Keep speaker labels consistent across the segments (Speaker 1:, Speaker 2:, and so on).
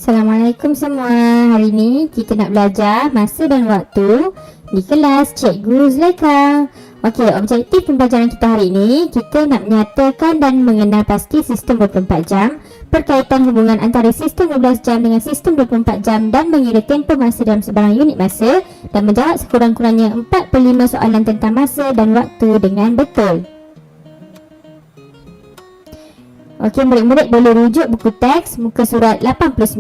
Speaker 1: Assalamualaikum semua. Hari ini kita nak belajar masa dan waktu di kelas Cikgu Zulaikha. Okey, objektif pembelajaran kita hari ini, kita nak menyatakan dan mengenal pasti sistem 24 jam, perkaitan hubungan antara sistem 12 jam dengan sistem 24 jam dan mengira tempoh masa dalam sebarang unit masa dan menjawab sekurang-kurangnya 45 soalan tentang masa dan waktu dengan betul. Okey, murid-murid boleh rujuk buku teks muka surat 89.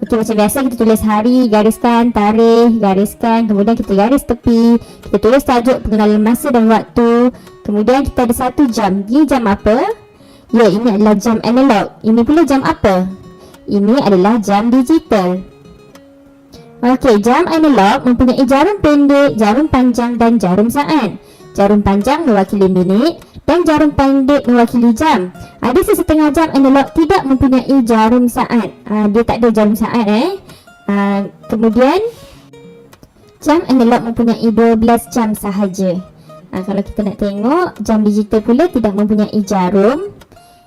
Speaker 1: Okey, macam biasa kita tulis hari, gariskan, tarikh, gariskan, kemudian kita garis tepi, kita tulis tajuk pengenalan masa dan waktu, kemudian kita ada satu jam. Ini jam apa? Ya, ini adalah jam analog. Ini pula jam apa? Ini adalah jam digital. Okey, jam analog mempunyai jarum pendek, jarum panjang dan jarum saat. Jarum panjang mewakili minit dan jarum pendek mewakili jam. Ada sesetengah jam analog tidak mempunyai jarum saat. Dia tak ada jarum saat kemudian jam analog mempunyai 12 jam sahaja. Kalau kita nak tengok, jam digital pula tidak mempunyai jarum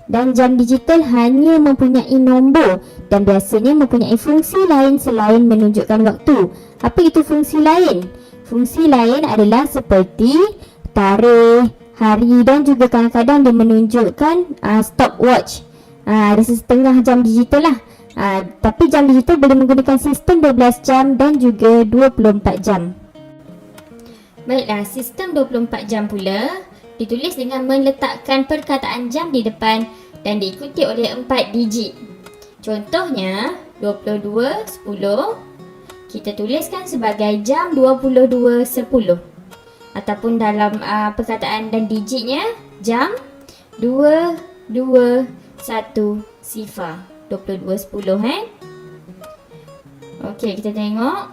Speaker 1: dan jam digital hanya mempunyai nombor dan biasanya mempunyai fungsi lain selain menunjukkan waktu. Apa itu fungsi lain? Fungsi lain adalah seperti tarikh, hari dan juga kadang-kadang dia menunjukkan stopwatch. Ada setengah jam digital lah. Tapi jam digital boleh menggunakan sistem 12 jam dan juga 24 jam. Baiklah, sistem 24 jam pula ditulis dengan meletakkan perkataan jam di depan dan diikuti oleh 4 digit. Contohnya 22.10 kita tuliskan sebagai jam 22.10. Ataupun dalam perkataan dan digitnya jam 221 sifar 22.10 Okey, kita tengok.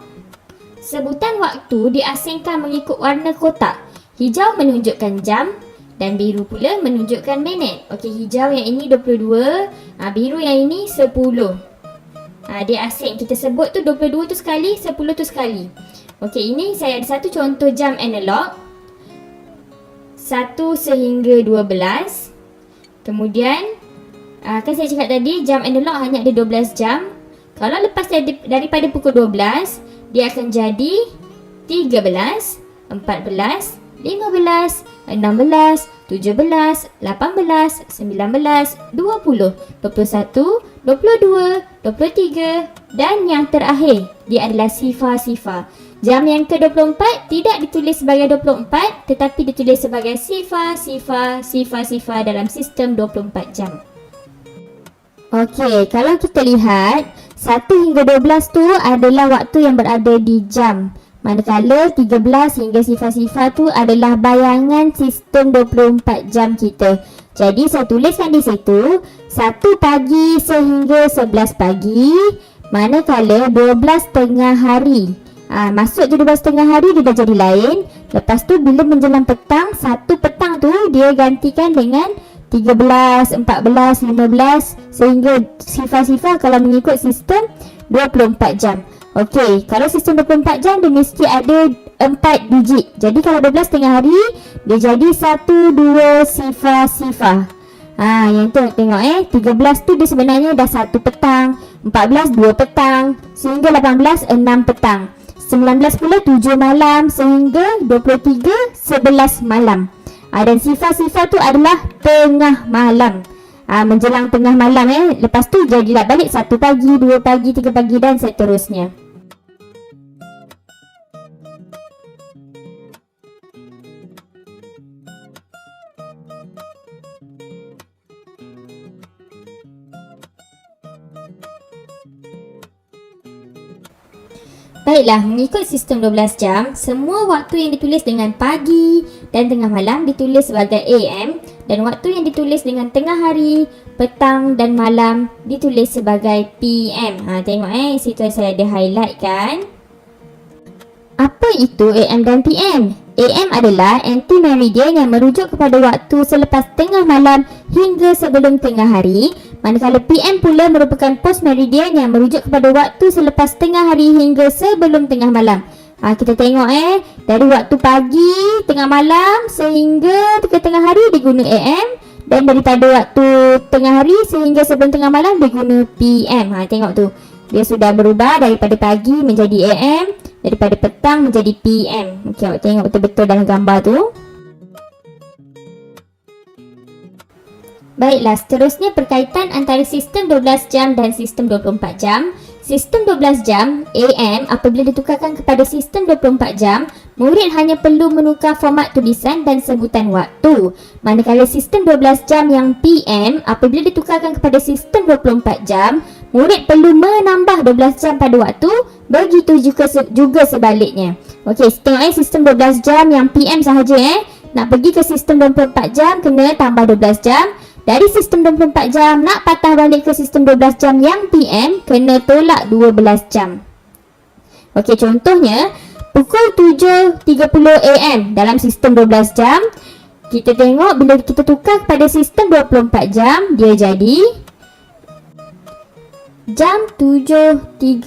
Speaker 1: Sebutan waktu diasingkan mengikut warna kotak. Hijau menunjukkan jam dan biru pula menunjukkan minit. Okey, hijau yang ini 22, biru yang ini 10. Dia asing. Kita sebut tu 22 tu sekali, 10 tu sekali. Okey, ini saya ada satu contoh jam analog 1 sehingga 12. Kemudian kan saya cakap tadi jam analog hanya ada 12 jam. Kalau lepas daripada pukul 12, dia akan jadi 13, 14, 15, 16, 17, 18, 19, 20, 21, 22, 23 dan yang terakhir dia adalah sifar-sifar. Jam yang ke-24 tidak ditulis sebagai 24 tetapi ditulis sebagai sifar dalam sistem 24 jam. Okey, kalau kita lihat 1 hingga 12 tu adalah waktu yang berada di jam. Manakala 13 hingga sifar-sifar tu adalah bayangan sistem 24 jam kita. Jadi saya tuliskan di situ 1 pagi sehingga 11 pagi, manakala 12 tengah hari. Masuk je 12 tengah hari dia dah jadi lain. Lepas tu bila menjelang petang, 1 petang tu dia gantikan dengan 13, 14, 15 sehingga sifar-sifar kalau mengikut sistem 24 jam. Okey, kalau sistem 24 jam dia mesti ada 4 digit. Jadi kalau 12 tengah hari dia jadi 1, 2 sifar-sifar. Yang tu tengok 13 tu dia sebenarnya dah 1 petang, 14 2 petang sehingga 18 6 petang. 19 pula 7 malam sehingga 23 11 malam. Dan sifar-sifar tu adalah tengah malam. Menjelang tengah malam lepas tu jadilah balik 1 pagi, 2 pagi, 3 pagi dan seterusnya. Baiklah, mengikut sistem 12 jam, semua waktu yang ditulis dengan pagi dan tengah malam ditulis sebagai AM dan waktu yang ditulis dengan tengah hari, petang dan malam ditulis sebagai PM. Tengok situ saya ada highlight kan. Apa itu AM dan PM? AM adalah anti-meridian yang merujuk kepada waktu selepas tengah malam hingga sebelum tengah hari. Manakala PM pula merupakan post-meridian yang merujuk kepada waktu selepas tengah hari hingga sebelum tengah malam. Kita tengok dari waktu pagi, tengah malam sehingga ke tengah hari dia guna AM. Dan daripada waktu tengah hari sehingga sebelum tengah malam dia guna PM. Tengok tu. Dia sudah berubah daripada pagi menjadi AM, daripada petang menjadi PM. Okey, awak tengok betul-betul dalam gambar tu. Baiklah, seterusnya perkaitan antara sistem 12 jam dan sistem 24 jam. Sistem 12 jam AM apabila ditukarkan kepada sistem 24 jam, murid hanya perlu menukar format tulisan dan sebutan waktu. Manakala sistem 12 jam yang PM apabila ditukarkan kepada sistem 24 jam, murid perlu menambah 12 jam pada waktu, begitu juga sebaliknya. Okey, tengok sistem 12 jam yang PM sahaja Nak pergi ke sistem 24 jam kena tambah 12 jam. Dari sistem 24 jam nak patah balik ke sistem 12 jam yang PM kena tolak 12 jam. Okey, contohnya pukul 7.30 AM dalam sistem 12 jam. Kita tengok bila kita tukar kepada sistem 24 jam, dia jadi jam 7.30.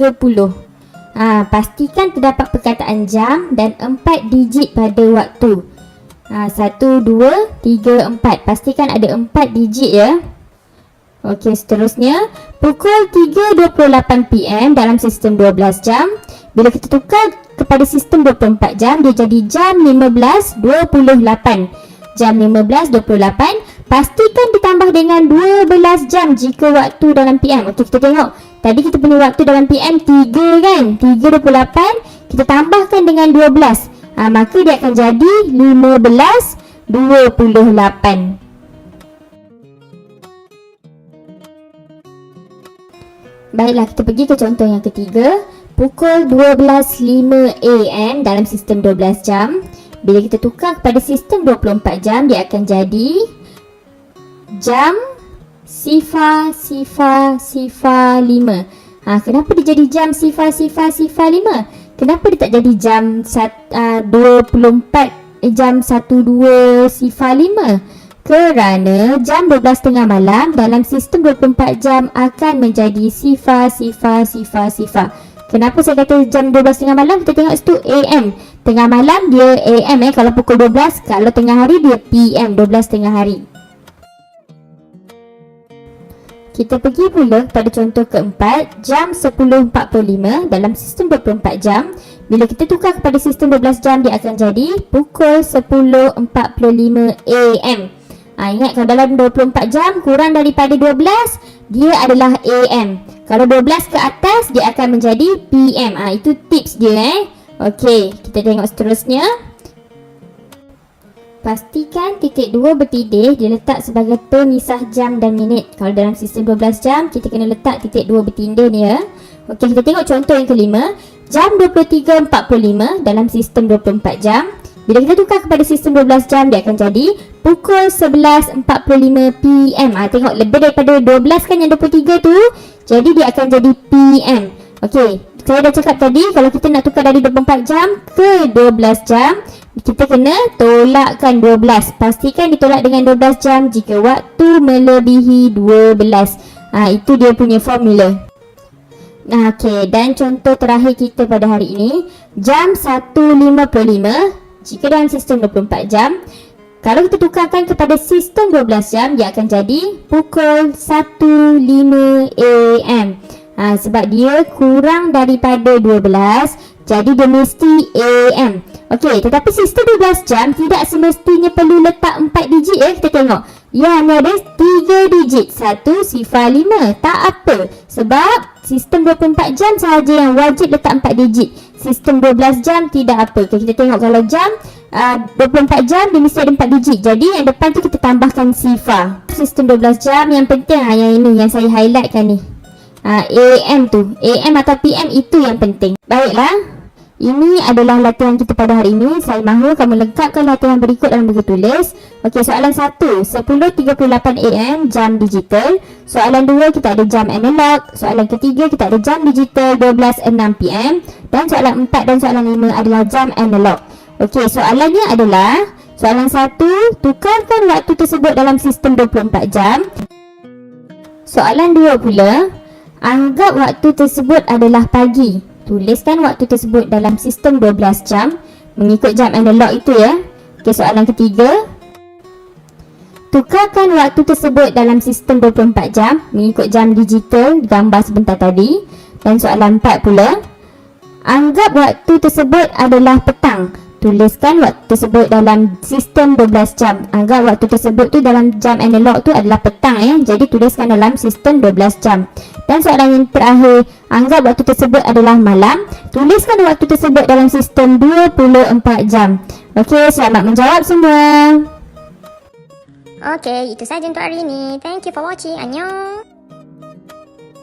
Speaker 1: Pastikan terdapat perkataan jam dan 4 digit pada waktu. 1, 2, 3, 4. Pastikan ada 4 digit ya. Okey, seterusnya pukul 3.28 PM dalam sistem 12 jam. Bila kita tukar kepada sistem 24 jam, dia jadi jam 15.28. Jam 15.28. Pastikan ditambah dengan 12 jam jika waktu dalam PM. Okey, kita tengok. Tadi kita punya waktu dalam PM 3 kan? 3.28. Kita tambahkan dengan 12. Maka dia akan jadi 15.28. Baiklah, kita pergi ke contoh yang ketiga. Pukul 12.05 AM dalam sistem 12 jam. Bila kita tukar kepada sistem 24 jam, dia akan jadi jam 0.05. Kenapa dia jadi jam 0.05? Kenapa dia tak jadi jam 12.05? Kerana jam 12 tengah malam dalam sistem 24 jam akan menjadi 0.00. Kenapa saya kata jam 12 tengah malam? Kita tengok situ AM. Tengah malam dia AM kalau pukul 12. Kalau tengah hari dia PM, 12 tengah hari. Kita pergi pula pada contoh keempat, jam 10.45 dalam sistem 24 jam. Bila kita tukar kepada sistem 12 jam, dia akan jadi pukul 10.45 AM. Ingat, kalau dalam 24 jam kurang daripada 12, dia adalah AM. Kalau 12 ke atas, dia akan menjadi PM. Itu tips dia Okey, kita tengok seterusnya. Pastikan titik 2 bertindih diletak sebagai pemisah jam dan minit. Kalau dalam sistem 12 jam, kita kena letak titik 2 bertindih ni ya. Okey, kita tengok contoh yang kelima. Jam 23.45 dalam sistem 24 jam. Bila kita tukar kepada sistem 12 jam, dia akan jadi pukul 11.45 PM. Tengok, lebih daripada 12 kan yang 23 tu. Jadi dia akan jadi PM. Okey, saya dah cakap tadi, kalau kita nak tukar dari 24 jam ke 12 jam, kita kena tolakkan 12. Pastikan ditolak dengan 12 jam jika waktu melebihi 12. Itu dia punya formula. Okey, dan contoh terakhir kita pada hari ini, jam 1.55 jika dalam sistem 24 jam. Kalau kita tukarkan kepada sistem 12 jam, dia akan jadi pukul 1.05 AM. Sebab dia kurang daripada 12, jadi dia mesti AM. Okey, tetapi sistem 12 jam tidak semestinya perlu letak 4 digit ya. Kita tengok. Ya, ni ada 3 digit. 1.05. Tak apa. Sebab sistem 24 jam sahaja yang wajib letak 4 digit. Sistem 12 jam tidak apa. Okay, kita tengok kalau jam 24 jam dia mesti ada 4 digit. Jadi yang depan tu kita tambahkan sifar. Sistem 12 jam yang penting yang ini yang saya highlightkan ni. AM tu. AM atau PM itu yang penting. Baiklah. Ini adalah latihan kita pada hari ini. Saya mahu kamu lengkapkan latihan berikut dalam buku tulis. Okey, soalan 1, 10.38 AM jam digital. Soalan 2, kita ada jam analog. Soalan ketiga, kita ada jam digital 12.06 PM. Dan soalan 4 dan soalan 5 adalah jam analog. Okey, soalannya adalah soalan 1, tukarkan waktu tersebut dalam sistem 24 jam. Soalan 2 pula, anggap waktu tersebut adalah pagi. Tuliskan waktu tersebut dalam sistem 12 jam mengikut jam analog itu ya. Okey, soalan ketiga. Tukarkan waktu tersebut dalam sistem 24 jam mengikut jam digital gambar sebentar tadi. Dan soalan 4 pula, anggap waktu tersebut adalah petang. Tuliskan waktu tersebut dalam sistem 12 jam. Anggap waktu tersebut tu dalam jam analog tu adalah petang ya. Jadi tuliskan dalam sistem 12 jam. Dan soalan yang terakhir, anggap waktu tersebut adalah malam. Tuliskan waktu tersebut dalam sistem 24 jam. Okey, selamat menjawab semua.
Speaker 2: Okey, itu saja untuk hari ini. Thank you for watching. Annyeong.